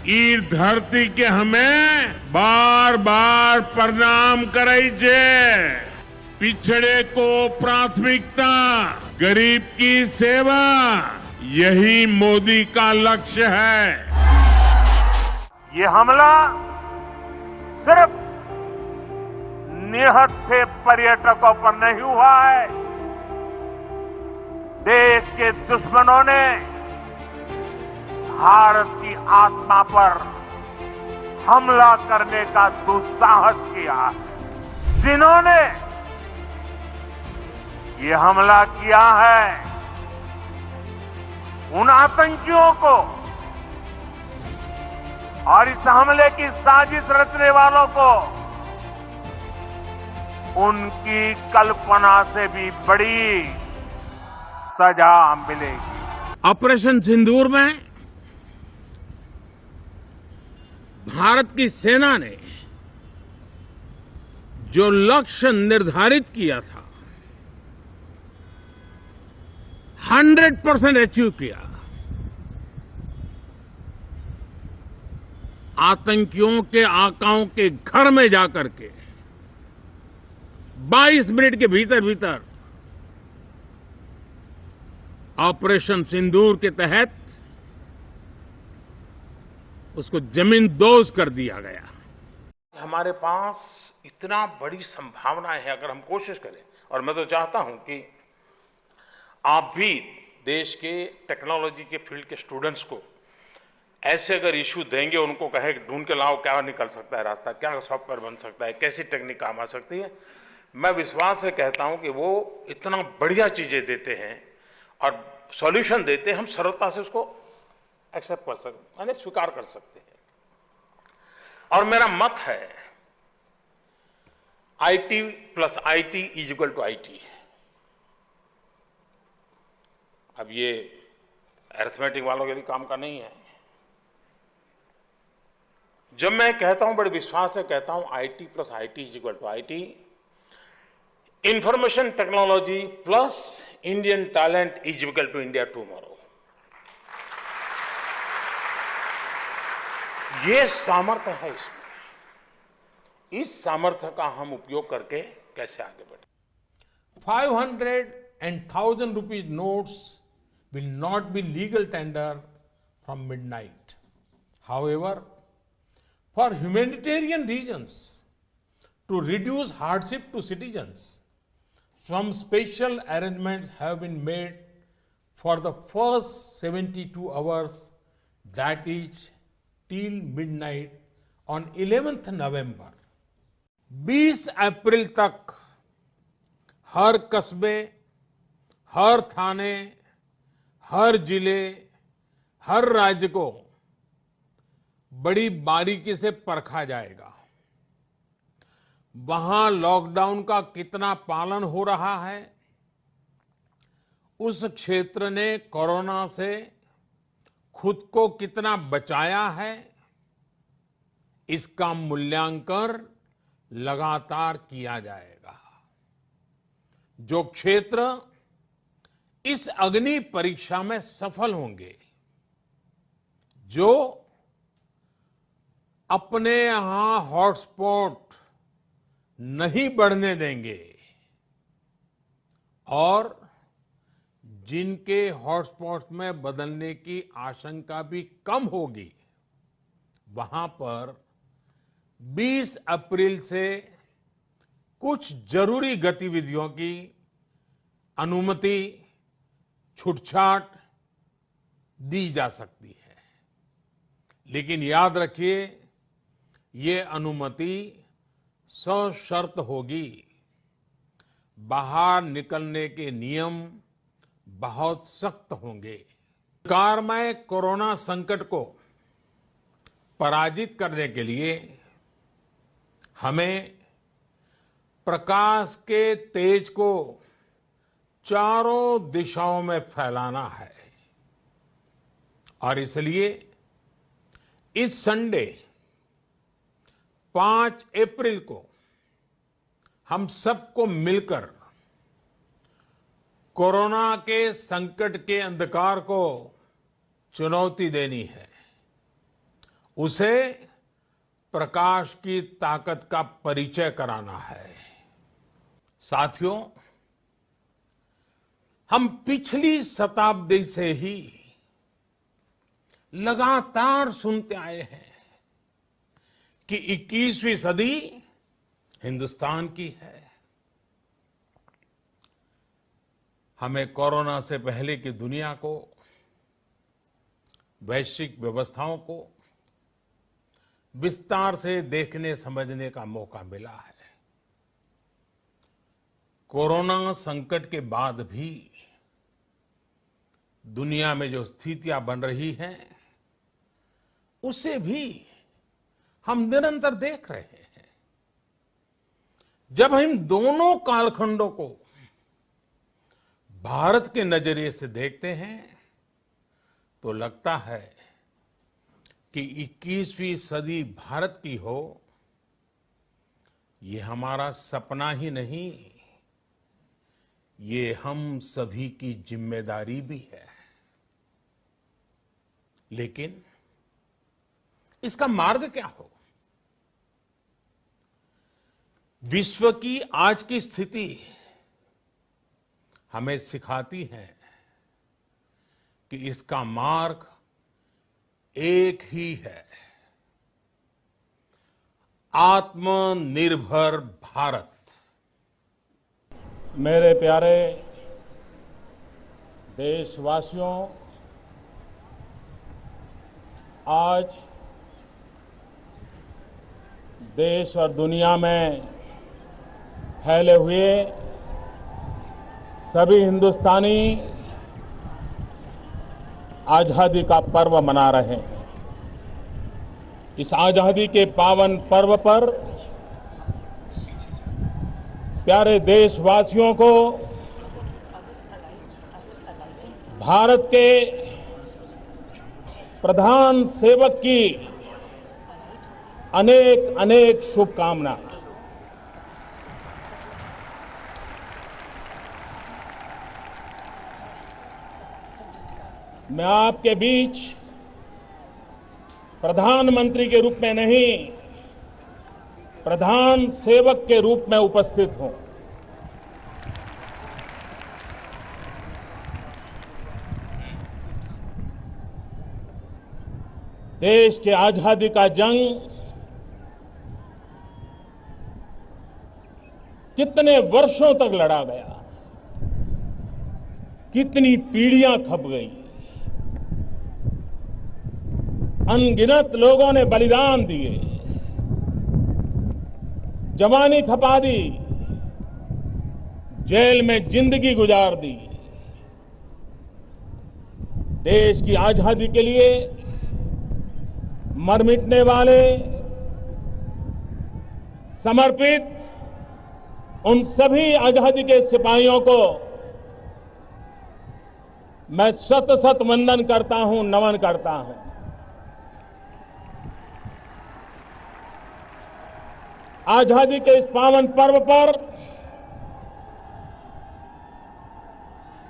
ई धरती के हमें बार बार प्रणाम करे छे। पिछड़े को प्राथमिकता, गरीब की सेवा, यही मोदी का लक्ष्य है। ये हमला सिर्फ निहत्थे पर्यटकों पर नहीं हुआ है। देश के दुश्मनों ने भारत की आत्मा पर हमला करने का दुस्साहस किया। जिन्होंने ये हमला किया है, उन आतंकियों को और इस हमले की साजिश रचने वालों को उनकी कल्पना से भी बड़ी सजा मिलेगी। ऑपरेशन सिंदूर में भारत की सेना ने जो लक्ष्य निर्धारित किया था 100% अचीव किया। आतंकियों के आकाओं के घर में जाकर के 22 मिनट के भीतर भीतर ऑपरेशन सिंदूर के तहत उसको जमींदोज कर दिया गया। हमारे पास इतना बड़ी संभावनाएं हैं अगर हम कोशिश करें, और मैं तो चाहता हूं कि आप भी देश के टेक्नोलॉजी के फील्ड के स्टूडेंट्स को ऐसे अगर इश्यू देंगे, उनको कहे ढूंढ के लाओ क्या निकल सकता है रास्ता, क्या सॉफ्टवेयर बन सकता है, कैसी टेक्निक काम आ सकती है। मैं विश्वास से कहता हूं कि वो इतना बढ़िया चीजें देते हैं और सॉल्यूशन देते हैं, हम सरलता से उसको एक्सेप्ट कर सकते, यानी स्वीकार कर सकते हैं। और मेरा मत है IT plus IT is equal to IT। अब ये अरिथमेटिक वालों के लिए काम का नहीं है। जब मैं कहता हूं, बड़े विश्वास से कहता हूं, IT plus IT is equal to IT, information technology plus Indian talent is equal to India tomorrow. ये सामर्थ्य है इसमें। इस सामर्थ्य का हम उपयोग करके कैसे आगे बढ़े। 500 and 1000 rupees notes will not be legal tender from midnight. However, for humanitarian reasons, to reduce hardship to citizens, some special arrangements have been made for the first 72 hours, that is till midnight on 11th November. 20 अप्रैल तक हर कस्बे, हर थाने, हर जिले, हर राज्य को बड़ी बारीकी से परखा जाएगा। वहां लॉकडाउन का कितना पालन हो रहा है, उस क्षेत्र ने कोरोना से खुद को कितना बचाया है, इसका मूल्यांकन लगातार किया जाएगा। जो क्षेत्र इस अग्नि परीक्षा में सफल होंगे, जो अपने यहां हॉटस्पॉट नहीं बढ़ने देंगे और जिनके हॉटस्पॉट में बदलने की आशंका भी कम होगी, वहां पर 20 अप्रैल से कुछ जरूरी गतिविधियों की अनुमति, छूटछाट दी जा सकती है। लेकिन याद रखिए, ये अनुमति सशर्त होगी। बाहर निकलने के नियम बहुत सख्त होंगे। सरकार में कोरोना संकट को पराजित करने के लिए हमें प्रकाश के तेज को चारों दिशाओं में फैलाना है और इसलिए इस संडे 5 अप्रैल को हम सबको मिलकर कोरोना के संकट के अंधकार को चुनौती देनी है उसे प्रकाश की ताकत का परिचय कराना है। साथियों, हम पिछली शताब्दी से ही लगातार सुनते आए हैं कि 21वीं सदी हिंदुस्तान की है। हमें कोरोना से पहले की दुनिया को, वैश्विक व्यवस्थाओं को विस्तार से देखने समझने का मौका मिला है। कोरोना संकट के बाद भी दुनिया में जो स्थितियां बन रही हैं, उसे भी हम निरंतर देख रहे हैं। जब हम दोनों कालखंडों को भारत के नजरिए से देखते हैं तो लगता है कि 21वीं सदी भारत की हो, ये हमारा सपना ही नहीं, ये हम सभी की जिम्मेदारी भी है। लेकिन इसका मार्ग क्या हो? विश्व की आज की स्थिति हमें सिखाती है कि इसका मार्ग एक ही है, आत्मनिर्भर भारत। मेरे प्यारे देशवासियों, आज देश और दुनिया में फैले हुए सभी हिंदुस्तानी आजादी का पर्व मना रहे हैं। इस आजादी के पावन पर्व पर प्यारे देशवासियों को भारत के प्रधान सेवक की अनेक अनेक शुभकामना। मैं आपके बीच प्रधानमंत्री के रूप में नहीं, प्रधान सेवक के रूप में उपस्थित हूं। देश के आजादी का जंग कितने वर्षों तक लड़ा गया, कितनी पीढ़ियां खप गई, अनगिनत लोगों ने बलिदान दिए, जवानी खपा दी, जेल में जिंदगी गुजार दी। देश की आजादी के लिए मर मिटने वाले, समर्पित उन सभी आजादी के सिपाहियों को मैं शत शत वंदन करता हूं, नमन करता हूं। आजादी के इस पावन पर्व पर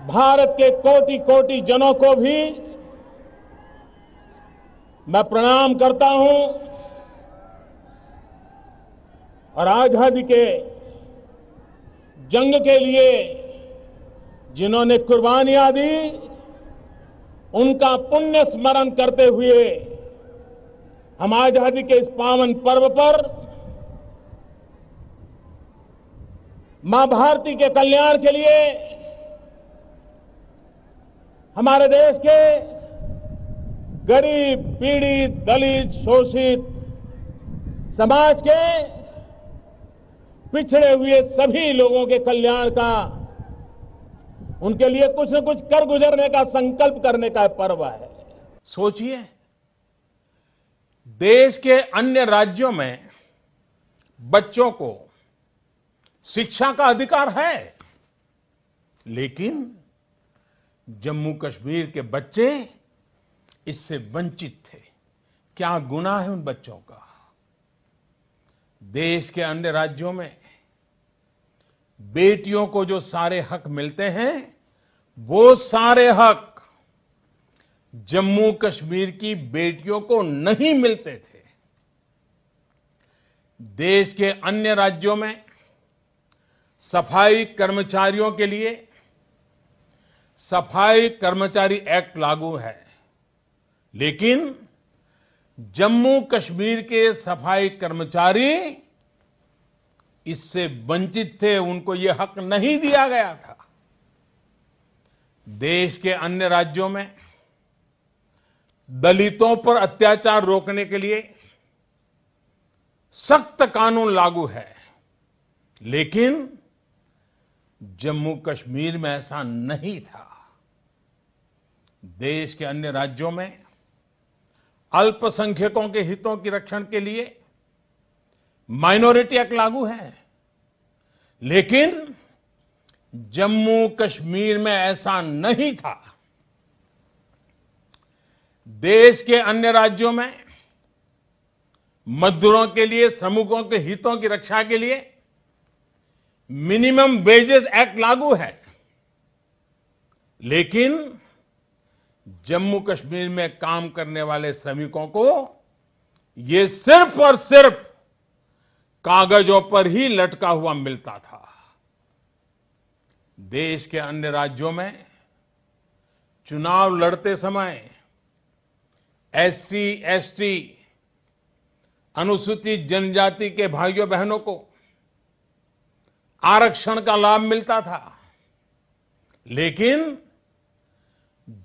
भारत के कोटि कोटि जनों को भी मैं प्रणाम करता हूं और आजादी के जंग के लिए जिन्होंने कुर्बानियां दी, उनका पुण्य स्मरण करते हुए हम आजादी के इस पावन पर्व पर मां भारती के कल्याण के लिए हमारे देश के गरीब, पीड़ित, दलित, शोषित समाज के पिछड़े हुए सभी लोगों के कल्याण का, उनके लिए कुछ न कुछ कर गुजरने का संकल्प करने का पर्व है। सोचिए, देश के अन्य राज्यों में बच्चों को शिक्षा का अधिकार है, लेकिन जम्मू कश्मीर के बच्चे इससे वंचित थे। क्या गुनाह है उन बच्चों का? देश के अन्य राज्यों में बेटियों को जो सारे हक मिलते हैं, वो सारे हक जम्मू कश्मीर की बेटियों को नहीं मिलते थे। देश के अन्य राज्यों में सफाई कर्मचारियों के लिए सफाई कर्मचारी एक्ट लागू है, लेकिन जम्मू कश्मीर के सफाई कर्मचारी इससे वंचित थे, उनको यह हक नहीं दिया गया था। देश के अन्य राज्यों में दलितों पर अत्याचार रोकने के लिए सख्त कानून लागू है, लेकिन जम्मू कश्मीर में ऐसा नहीं था। देश के अन्य राज्यों में अल्पसंख्यकों के हितों की रक्षण के लिए माइनॉरिटी एक्ट लागू है, लेकिन जम्मू कश्मीर में ऐसा नहीं था। देश के अन्य राज्यों में मजदूरों के लिए, श्रमिकों के हितों की रक्षा के लिए मिनिमम वेजेस एक्ट लागू है, लेकिन जम्मू कश्मीर में काम करने वाले श्रमिकों को ये सिर्फ और सिर्फ कागजों पर ही लटका हुआ मिलता था। देश के अन्य राज्यों में चुनाव लड़ते समय एससी, एसटी, अनुसूचित जनजाति के भाइयों बहनों को आरक्षण का लाभ मिलता था, लेकिन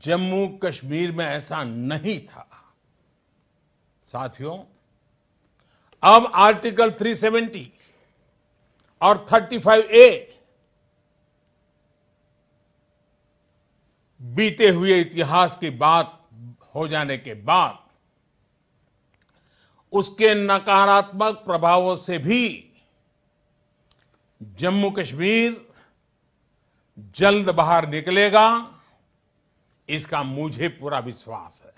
जम्मू कश्मीर में ऐसा नहीं था। साथियों, अब आर्टिकल 370 और 35A बीते हुए इतिहास की बात हो जाने के बाद उसके नकारात्मक प्रभावों से भी जम्मू कश्मीर जल्द बाहर निकलेगा, इसका मुझे पूरा विश्वास है।